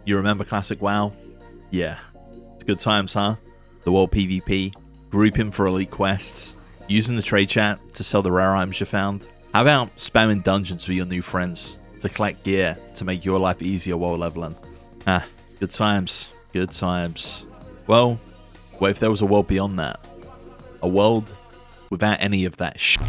You remember classic WoW? Yeah. It's good times, huh? The world PvP, grouping for elite quests, using the trade chat to sell the rare items you found. How about spamming dungeons with your new friends to collect gear to make your life easier while leveling? Good times. Good times. Well, what if there was a world beyond that? A world without any of that shit.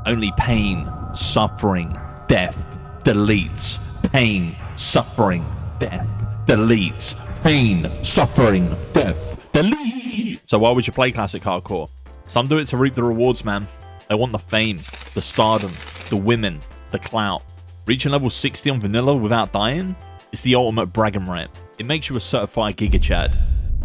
Only pain, suffering, death, deletes. Pain, suffering, death, deletes. Pain, suffering, death, delete. So why would you play classic hardcore? Some do it to reap the rewards, man. They want the fame, the stardom, the women, the clout. Reaching level 60 on vanilla without dying is the ultimate bragging right. It makes you a certified Giga Chad.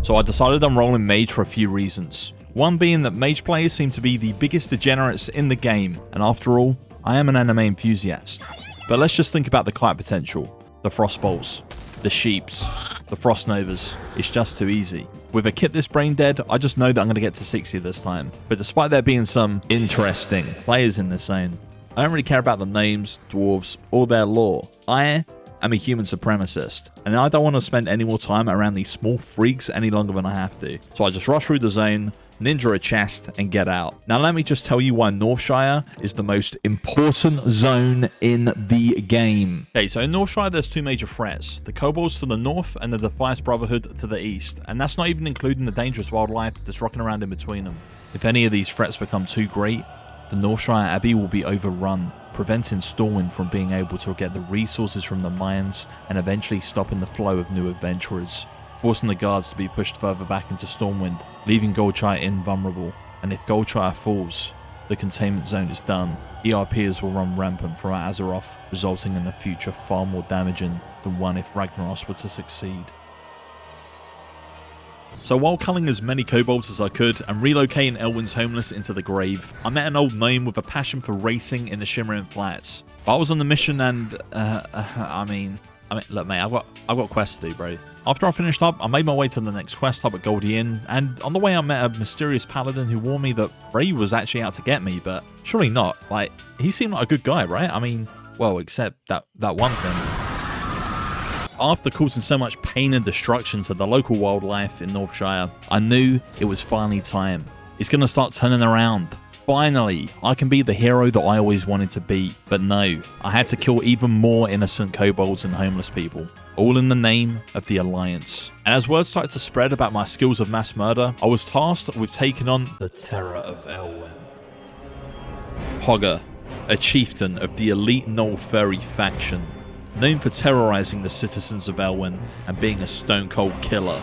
So I decided I'm rolling Mage for a few reasons. One being that Mage players seem to be the biggest degenerates in the game, and after all, I am an anime enthusiast. But let's just think about the clout potential. The Frostbolts, the Sheeps, the Frostnovas. It's just too easy. With a kit this brain dead, I just know that I'm going to get to 60 this time. But despite there being some interesting players in this zone, I don't really care about the names, dwarves, or their lore. I am a human supremacist, and I don't want to spend any more time around these small freaks any longer than I have to. So I just rush through the zone, ninja a chest, and get out. Now let me just tell you why Northshire is the most important zone in the game. Okay, so in Northshire there's two major threats. The kobolds to the north and the Defiance Brotherhood to the east. And that's not even including the dangerous wildlife that's rocking around in between them. If any of these threats become too great, the Northshire Abbey will be overrun, preventing Stormwind from being able to get the resources from the mines and eventually stopping the flow of new adventurers, forcing the guards to be pushed further back into Stormwind, leaving Goldshire invulnerable. And if Goldshire falls, the containment zone is done. ERPers will run rampant throughout Azeroth, resulting in a future far more damaging than one if Ragnaros were to succeed. So while culling as many kobolds as I could and relocating Elwyn's homeless into the grave, I met an old gnome with a passion for racing in the Shimmering Flats. But I was on the mission and, I mean, look mate, I've got quests to do, bro. After I finished up, I made my way to the next quest hub at Goldie Inn, and on the way I met a mysterious paladin who warned me that Ray was actually out to get me, but surely not. Like, he seemed like a good guy, right? I mean, well, except that one thing. After causing so much pain and destruction to the local wildlife in Northshire, I knew it was finally time. It's going to start turning around. Finally, I can be the hero that I always wanted to be. But no, I had to kill even more innocent kobolds and homeless people, all in the name of the Alliance. And as word started to spread about my skills of mass murder, I was tasked with taking on the Terror of Elwyn. Hogger, a chieftain of the elite Knoll Furry faction, known for terrorizing the citizens of Elwyn and being a stone-cold killer.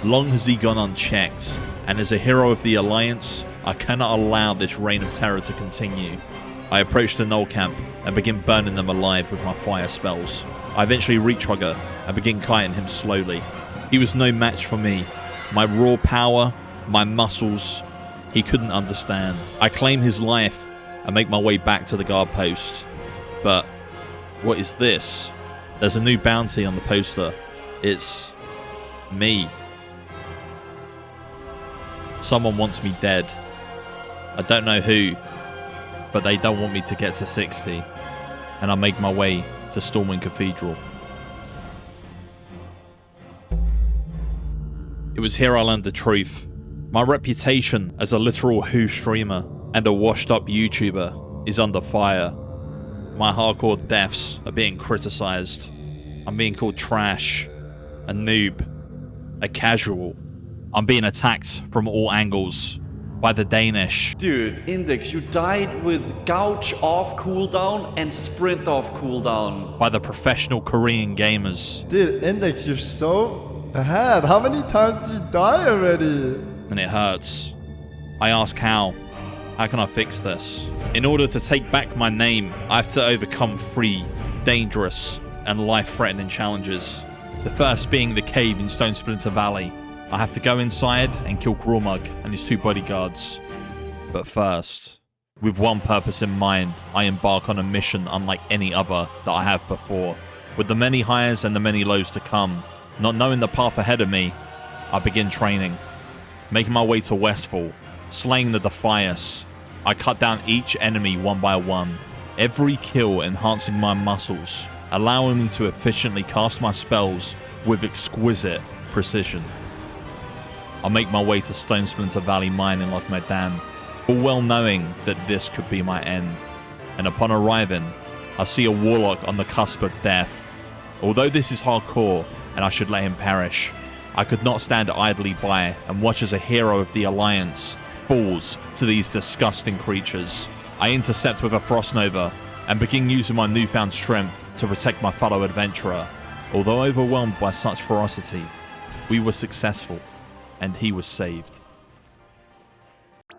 Long has he gone unchecked, and as a hero of the Alliance, I cannot allow this reign of terror to continue. I approach the Knoll camp and begin burning them alive with my fire spells. I eventually reach Hogger and begin kiting him slowly. He was no match for me. My raw power, my muscles, he couldn't understand. I claim his life and make my way back to the guard post. But what is this? There's a new bounty on the poster. It's me. Someone wants me dead. I don't know who, but they don't want me to get to 60. And I make my way to Stormwind Cathedral. It was here I learned the truth. My reputation as a literal WoW streamer and a washed up YouTuber is under fire. My hardcore deaths are being criticized. I'm being called trash, a noob, a casual. I'm being attacked from all angles by the Danish. Dude, Index, you died with Gouge off cooldown and Sprint off cooldown. By the professional Korean gamers. Dude, Index, you're so bad. How many times did you die already? And it hurts. I ask how. How can I fix this? In order to take back my name, I have to overcome 3 dangerous and life-threatening challenges. The first being the cave in Stone Splinter Valley. I have to go inside and kill Grawmug and his 2 bodyguards. But first, with one purpose in mind, I embark on a mission unlike any other that I have before. With the many highs and the many lows to come, not knowing the path ahead of me, I begin training. Making my way to Westfall, slaying the Defiance. I cut down each enemy one by one, every kill enhancing my muscles, allowing me to efficiently cast my spells with exquisite precision. I make my way to Stone Splinter Valley Mine in Loch Medan, full well knowing that this could be my end. And upon arriving, I see a warlock on the cusp of death. Although this is hardcore and I should let him perish, I could not stand idly by and watch as a hero of the Alliance falls to these disgusting creatures. I intercept with a Frost Nova and begin using my newfound strength to protect my fellow adventurer. Although overwhelmed by such ferocity, we were successful and he was saved.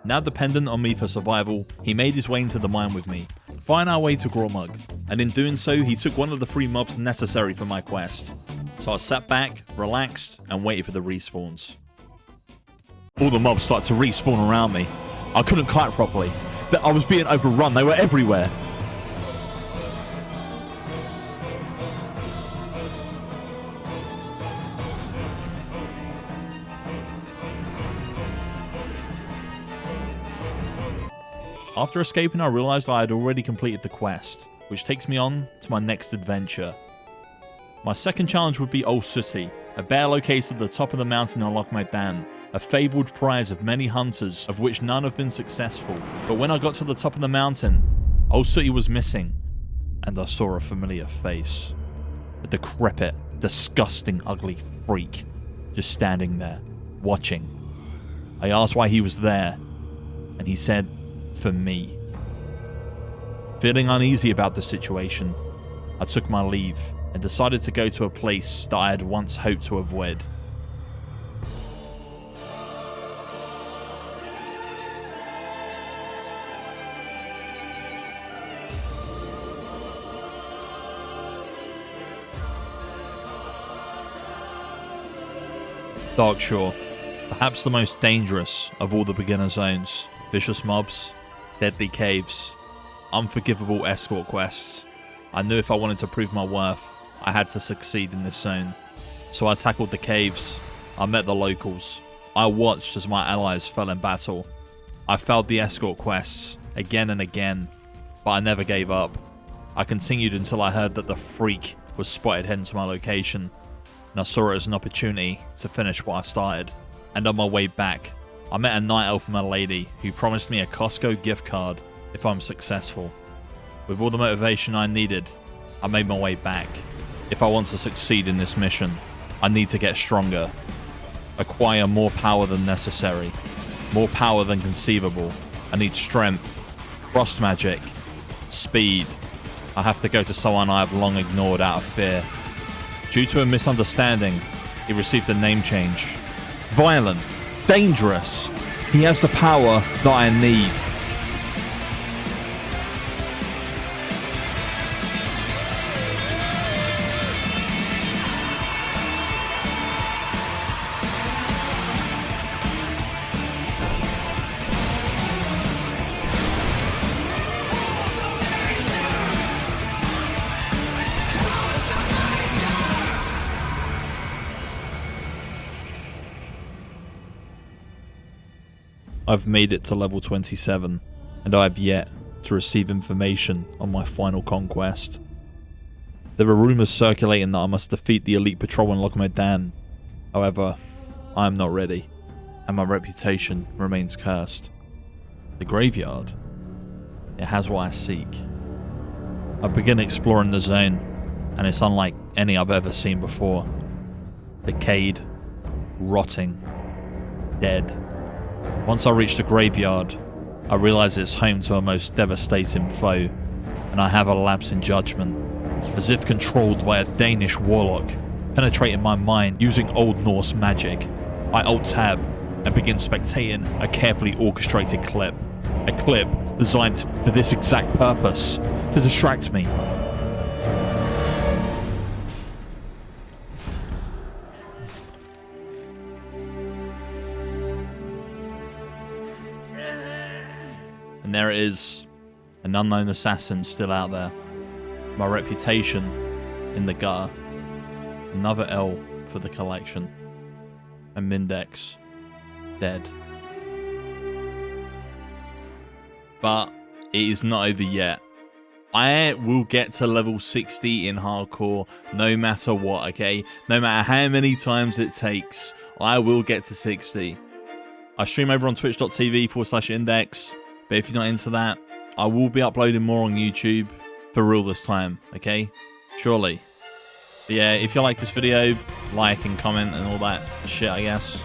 Now dependent on me for survival, he made his way into the mine with me, find our way to Gormug, and in doing so he took one of the 3 mobs necessary for my quest. So I sat back, relaxed, and waited for the respawns. All the mobs started to respawn around me. I couldn't kite properly. I was being overrun, they were everywhere. After escaping, I realized I had already completed the quest, which takes me on to my next adventure. My second challenge would be Old Sooty, a bear located at the top of the mountain in Loch Medan, a fabled prize of many hunters, of which none have been successful. But when I got to the top of the mountain, Old Sooty was missing, and I saw a familiar face. A decrepit, disgusting, ugly freak, just standing there, watching. I asked why he was there, and he said, for me. Feeling uneasy about the situation, I took my leave and decided to go to a place that I had once hoped to avoid. Darkshore, perhaps the most dangerous of all the beginner zones. Vicious mobs, deadly caves, unforgivable escort quests. I knew if I wanted to prove my worth, I had to succeed in this zone. So I tackled the caves, I met the locals, I watched as my allies fell in battle. I failed the escort quests again and again, but I never gave up. I continued until I heard that the freak was spotted heading to my location, and I saw it as an opportunity to finish what I started. And on my way back, I met a night elf my lady who promised me a Costco gift card if I'm successful. With all the motivation I needed, I made my way back. If I want to succeed in this mission, I need to get stronger, acquire more power than necessary, more power than conceivable. I need strength, frost magic, speed. I have to go to someone I have long ignored out of fear. Due to a misunderstanding, he received a name change. Violent. Dangerous. He has the power that I need. I've made it to level 27, and I have yet to receive information on my final conquest. There are rumours circulating that I must defeat the elite patrol in Loch Medan. However, I am not ready, and my reputation remains cursed. The graveyard, it has what I seek. I begin exploring the zone, and it's unlike any I've ever seen before. Decayed, rotting, dead. Once I reach the graveyard, I realise it's home to a most devastating foe, and I have a lapse in judgment, as if controlled by a Danish warlock, penetrating my mind using Old Norse magic. I alt-tab and begin spectating a carefully orchestrated clip. A clip designed for this exact purpose, to distract me. And there it is, an unknown assassin still out there. My reputation in the gutter. Another L for the collection. And Mindex dead. But it is not over yet. I will get to level 60 in hardcore no matter what, okay? No matter how many times it takes, I will get to 60. I stream over on twitch.tv/index, but if you're not into that, I will be uploading more on YouTube for real this time, okay? Surely. But yeah, if you like this video, like and comment and all that shit, I guess.